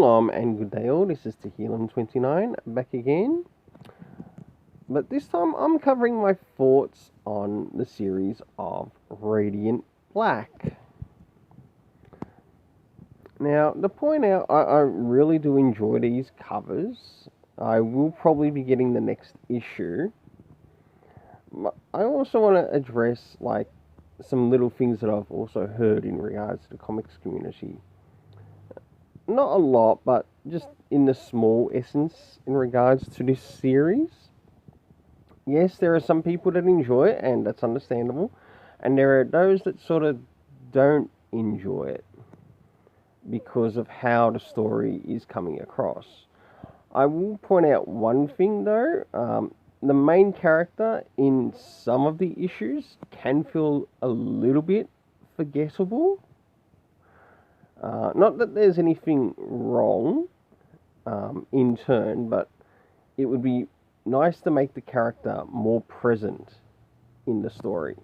Shalom and good day all, this is Tehillim29 back again. But this time I'm covering my thoughts on the series of Radiant Black. Now, to point out, I really do enjoy these covers. I will probably be getting the next issue. I also want to address some little things that I've also heard in regards to the comics community. Not a lot, but just in the small essence in regards to this series. Yes, there are some people that enjoy it, and that's understandable. And there are those that sort of don't enjoy it because of how the story is coming across. I will point out one thing though. The main character in some of the issues can feel a little bit forgettable. Not that there's anything wrong in turn, but it would be nice to make the character more present in the story.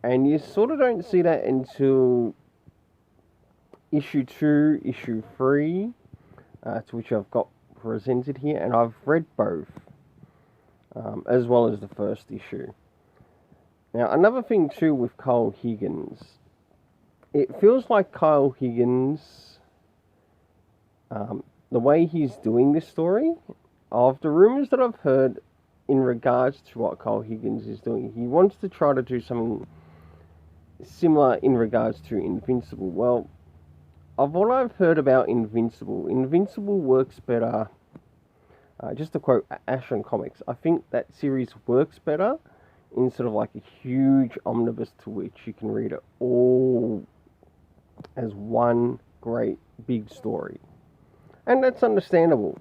And you sort of don't see that until issue 2, issue 3, to which I've got presented here, and I've read both, as well as the first issue. Now, another thing too with Kyle Higgins, it feels like Kyle Higgins, the way he's doing this story, of the rumours that I've heard in regards to what Kyle Higgins is doing, he wants to try to do something similar in regards to Invincible. Well, of what I've heard about Invincible works better, just to quote Ashton Comics, I think that series works better in sort of like a huge omnibus to which you can read it all as one great big story. And that's understandable.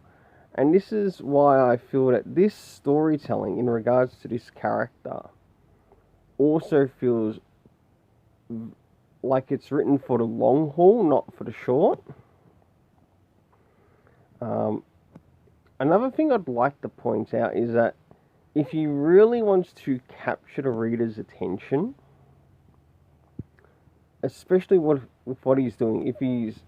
And this is why I feel that this storytelling in regards to this character also feels like it's written for the long haul, not for the short. Another thing I'd like to point out is that if he really wants to capture the reader's attention, especially with what he's doing, if he's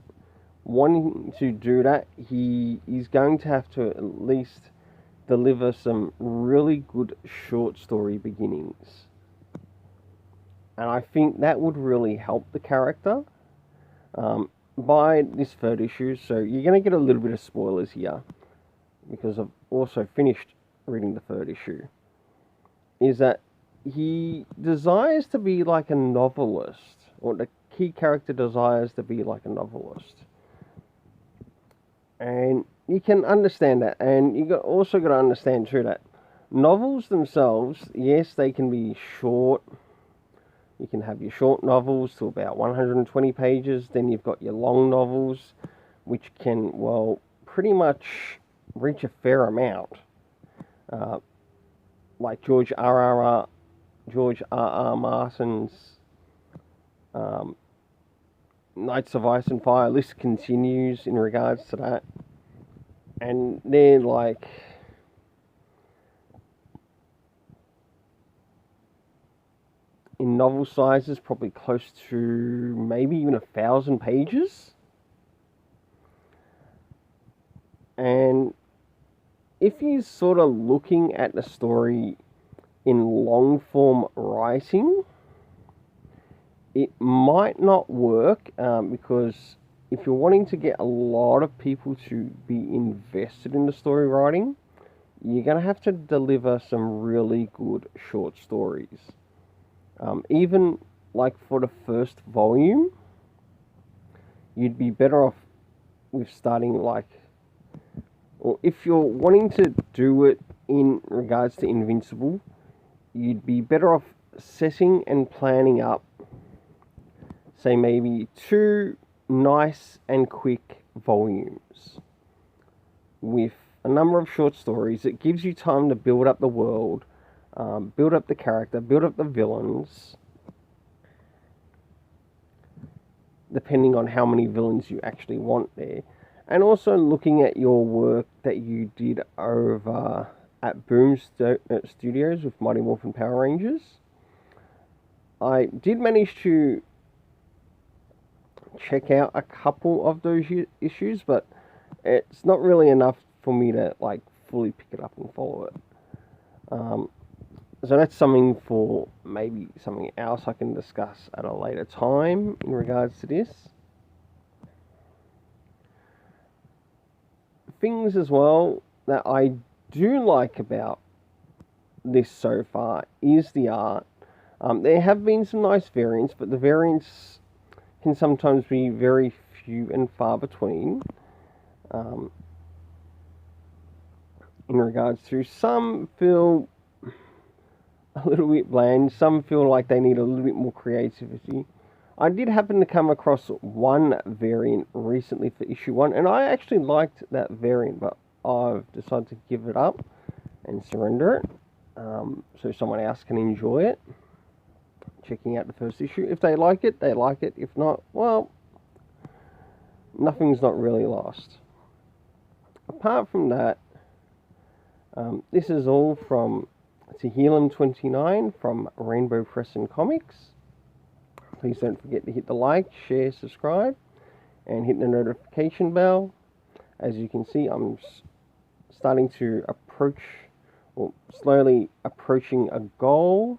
wanting to do that, he is going to have to at least deliver some really good short story beginnings. And I think that would really help the character by this third issue. So you're going to get a little bit of spoilers here, because I've also finished reading the third issue, is that he desires to be like a novelist, or the key character desires to be like a novelist. And you can understand that. And you also got to understand too that novels themselves, yes, they can be short. You can have your short novels to about 120 pages. Then you've got your long novels, which can, well, pretty much reach a fair amount. Like George R.R. Martin's Knights of Ice and Fire list continues in regards to that. And they're like, in novel sizes, probably close to maybe even 1,000 pages. And if you're sort of looking at the story in long form writing, it might not work, because if you're wanting to get a lot of people to be invested in the story writing, you're going to have to deliver some really good short stories. Even like for the first volume, you'd be better off with starting or if you're wanting to do it in regards to Invincible, you'd be better off setting and planning up, say maybe 2 nice and quick volumes with a number of short stories. It gives you time to build up the world, build up the character, build up the villains, depending on how many villains you actually want there. And also looking at your work that you did over at Boom Studios with Mighty Morphin Power Rangers. I did manage to check out a couple of those issues, but it's not really enough for me to like fully pick it up and follow it. So that's something for maybe something else I can discuss at a later time in regards to this. Things as well that I do like about this so far is the art. There have been some nice variants, but the variants can sometimes be very few and far between. In regards to some feel a little bit bland, some feel like they need a little bit more creativity. I did happen to come across one variant recently for issue 1, and I actually liked that variant, but I've decided to give it up and surrender it, so someone else can enjoy it, checking out the first issue. If they like it, they like it. If not, well, nothing's not really lost. Apart from that, this is all from Tehillim29 from Rainbow Press and Comics. Please don't forget to hit the like, share, subscribe, and hit the notification bell. As you can see, I'm starting to approach, or slowly approaching a goal,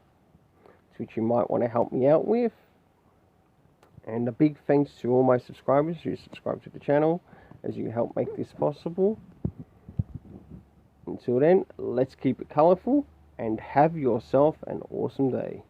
which you might want to help me out with. And a big thanks to all my subscribers who subscribe to the channel, as you help make this possible. Until then, let's keep it colourful and have yourself an awesome day.